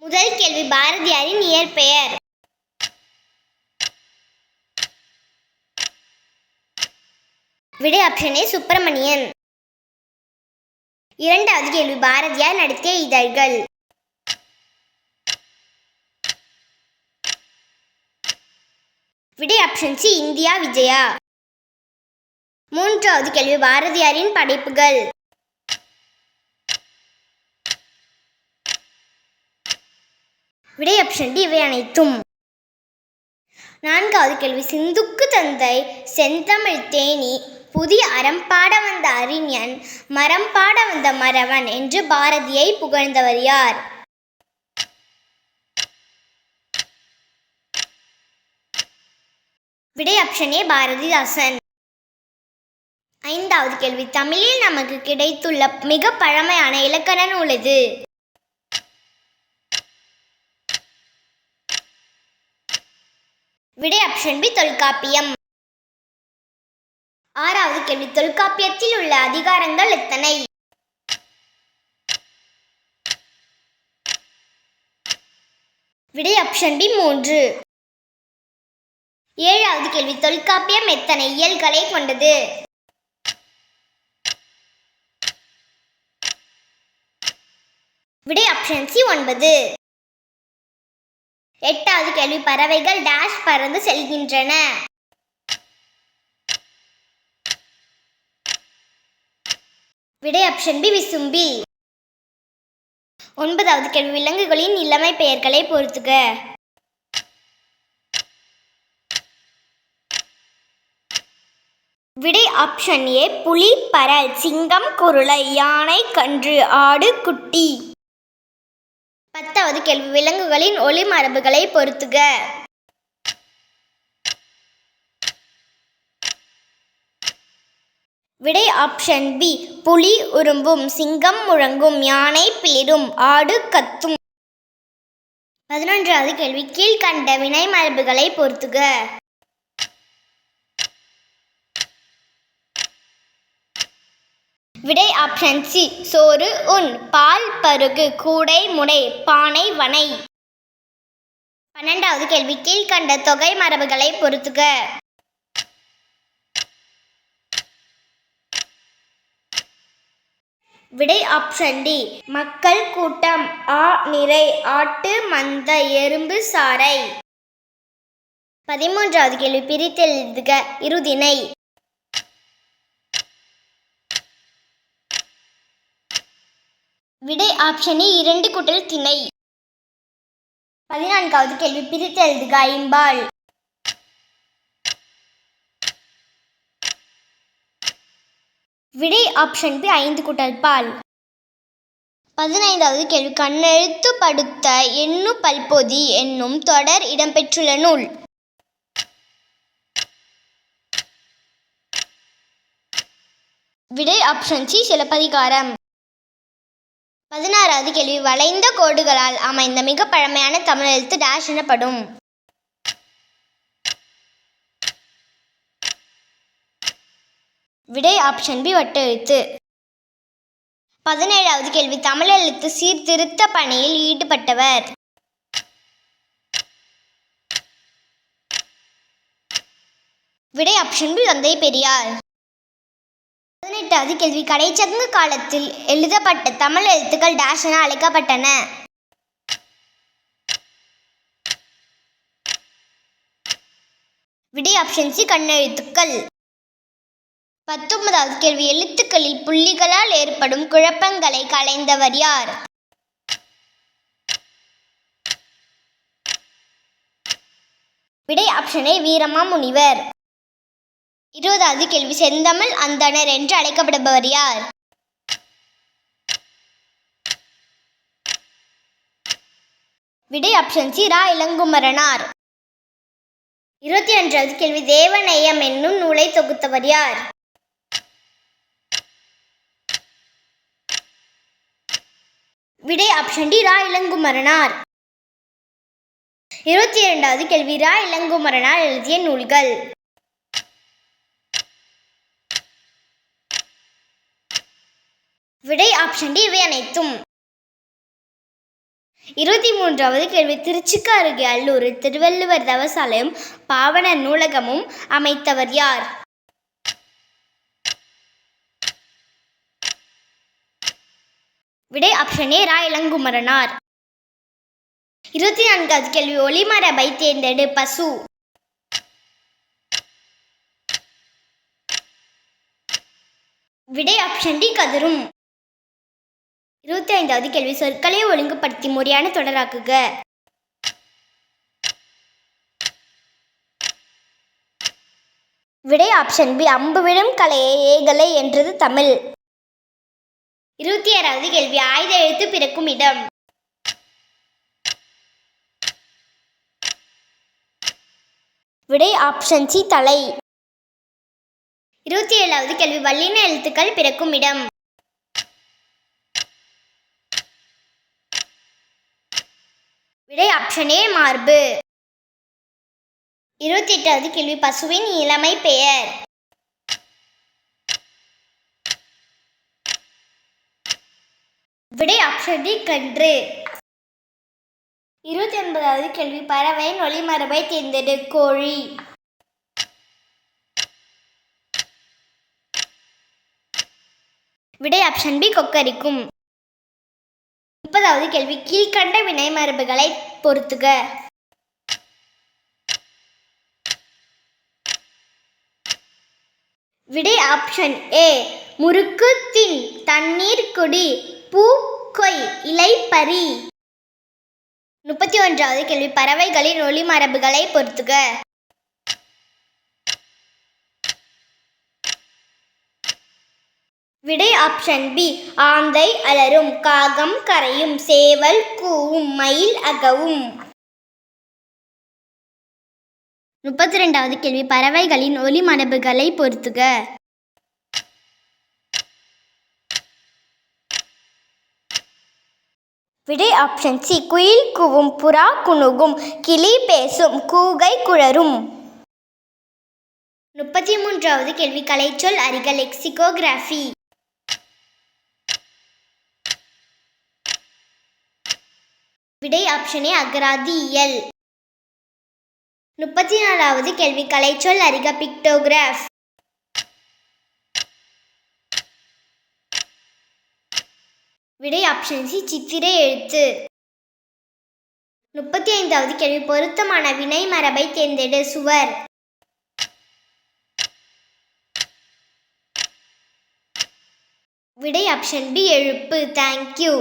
முதல் கேள்வி பாரதியாரின் இயற்பெயர். விடை ஆப்ஷன் ஏ சுப்பிரமணியன். இரண்டாவது கேள்வி பாரதியார் நடத்திய இதழ்கள். விடை ஆப்ஷன் சி இந்தியா விஜயா. மூன்றாவது கேள்வி பாரதியாரின் படைப்புகள். விடை ஆப்ஷன் டி இவை அனைத்தும். நான்காவது கேள்வி சிந்துக்கு தந்தை செந்தமிழ் தேனி, புதிய அறம்பாட வந்த அறிஞன், மரம்பாட வந்த மறவன் என்று பாரதியை புகழ்ந்தவர் யார்? விடை ஆப்ஷன் ஏ பாரதிதாசன். ஐந்தாவது கேள்வி தமிழில் நமக்கு கிடைத்துள்ள மிக பழமையான இலக்கண நூல் எது? விடை ஆப்ஷன் பி தொல்காப்பியம். ஆறாவது கேள்வி தொல்காப்பியத்தில் உள்ள அதிகாரங்கள் எத்தனை? விடை ஆப்ஷன் பி 3. ஏழாவது கேள்வி தொல்காப்பியம் எத்தனை இயல்களை கொண்டது? விடை ஆப்ஷன் சி 9. எட்டாவது கேள்வி பறவைகள் டேஷ் பறந்து செல்கின்றன? விடை ஆப்ஷன் பி விசும்பி. ஒன்பதாவது கேள்வி விலங்குகளின் இளமை பெயர்களை பொறுத்துக. விடை ஆப்ஷன் ஏ புலி, பறல், சிங்கம், குருளை, யானை, கன்று, ஆடு, குட்டி. பத்தாவது கேள்வி விலங்குகளின் ஒளி மரபுகளை பொறுத்துக. விடை ஆப்ஷன் பி புலி உரும்பும், சிங்கம் முழங்கும், யானை பிளிரும், ஆடு கத்தும். 11வது கேள்வி கீழ்கண்ட வினை மரபுகளை பொறுத்துக. விடை ஆப்ஷன் சி சோறு உண், பால் பருகு, கூடை முடை, பானை வனை. 12வது கேள்வி கீழ்கண்ட தொகை மரபுகளை பொறுத்துக. விடை ஆப்ஷன் டி மக்கள் கூட்டம், ஆ நிறை, ஆட்டு மந்த, எறும்பு சாறை. 13வது கேள்வி பிரித்தெழுதுக இருதிணை. விடை ஆப்ஷன் ஏ 2 கூட்டல் திணை. 14வது கேள்வி பிரித்தெழுதுக ஐம்பால். விடை ஆப்ஷன் பி 5 கூட்டல் பால். 15வது கேள்வி கண்ணெழுத்து படுத்த எண்ணு பல்பொதி என்னும் தொடர் இடம்பெற்றுள்ள நூல். விடை ஆப்ஷன் சி சிலப்பதிகாரம். 16வது கேள்வி வளைந்த கோடுகளால் அமைந்த மிக பழமையான தமிழ் எழுத்து டேஷ் எனப்படும்? விடை ஆப்ஷன் பி வட்டு எழுத்து. 17வது கேள்வி தமிழ் எழுத்து சீர்திருத்த பணியில் ஈடுபட்டவர். விடை ஆப்ஷன் பி தந்தை பெரியார். 18வது கேள்வி கடைச்சங்க காலத்தில் எழுதப்பட்ட தமிழ் எழுத்துக்கள் டேஷ் என அழைக்கப்பட்டன? விடை ஆப்ஷன் சி கண்ணெழுத்துக்கள். 19வது கேள்வி எழுத்துக்களில் புள்ளிகளால் ஏற்படும் குழப்பங்களை களைந்தவர் யார்? விடை ஆப்ஷன் ஏ வீரமாமுனிவர். 20வது கேள்வி செந்தமிழ் அந்தணர் என்று அழைக்கப்படுபவர் யார்? விடை ஆப்ஷன் சி ரா இளங்குமரனார். 21வது கேள்வி தேவநேயம் என்னும் நூலை தொகுத்தவர் யார்? விடை ஆப்ஷன் டி ரா இளங்குமரனார். 22வது கேள்வி ரா இளங்குமரனார் எழுதிய நூல்கள். விடை ஆப்ஷன் டி இவை அனைத்தும். 23வது கேள்வி திருச்சிக்கு அருகே அல்லூரில் திருவள்ளுவர் தவசாலையும் பாவணர் நூலகமும் அமைத்தவர் யார்? விடை ஆப்ஷன் ஏ ரா இளங்குமரனார். 24வது கேள்வி ஒளிமரபை தேர்ந்தெடு பசு. விடை ஆப்ஷன் டி கதிரும். 25வது கேள்வி சொற்களை ஒழுங்குபடுத்தி முறையான தொடராக்குக. விடை ஆப்ஷன் பி அம்பு விடும் கலையை ஏகலை என்றது தமிழ். 26வது கேள்வி ஆயுத எழுத்து பிறக்கும் இடம். விடை ஆப்ஷன் சி தலை. 27வது கேள்வி வல்லின எழுத்துக்கள் பிறக்கும் இடம். விடை ஆப்ஷன் ஏ மார்பு. 28வது கேள்வி பசுவின் இளமை பெயர். விடை ஆப்ஷன் டி கன்று. 29வது கேள்வி பறவையின் ஒளிமரபை தேர்ந்தெடு கோழி. விடை ஆப்ஷன் பி கொக்கரிக்கும். 30வது கேள்வி கீழ்கண்ட வினை மரபுகளை பொருத்துக. விடை ஆப்ஷன் ஏ முறுக்கு தின் தண்ணீர் குடி பூ கொய் இலை பறி. 31வது கேள்வி பறவைகளின் ஒளி மரபுகளை பொருத்துக. விடை ஆப்ஷன் பி ஆந்தை அலரும் காகம் கரையும் சேவல் கூவும் மயில் அகவும். 32வது கேள்வி பறவைகளின் ஒலி மரபுகளை பொருத்துக. விடை ஆப்ஷன் சி குயில் கூவும் புறா குணுகும் கிளி பேசும் கூகை குழரும். 33வது கேள்வி கலைச்சொல் அறிக லெக்சிகோகிராஃபி. விடை ஆப்ஷன் ஏ அகராதி இயல். 34வது கேள்வி கலைச்சொல் அறிக பிக்டோகிராஃப். விடை ஆப்ஷன் சி சித்திரை எழுத்து. 35வது கேள்வி பொருத்தமான வினை மரபை தேர்ந்தெடு சுவர். விடை ஆப்ஷன் பி எழுப்பு. தேங்க்யூ.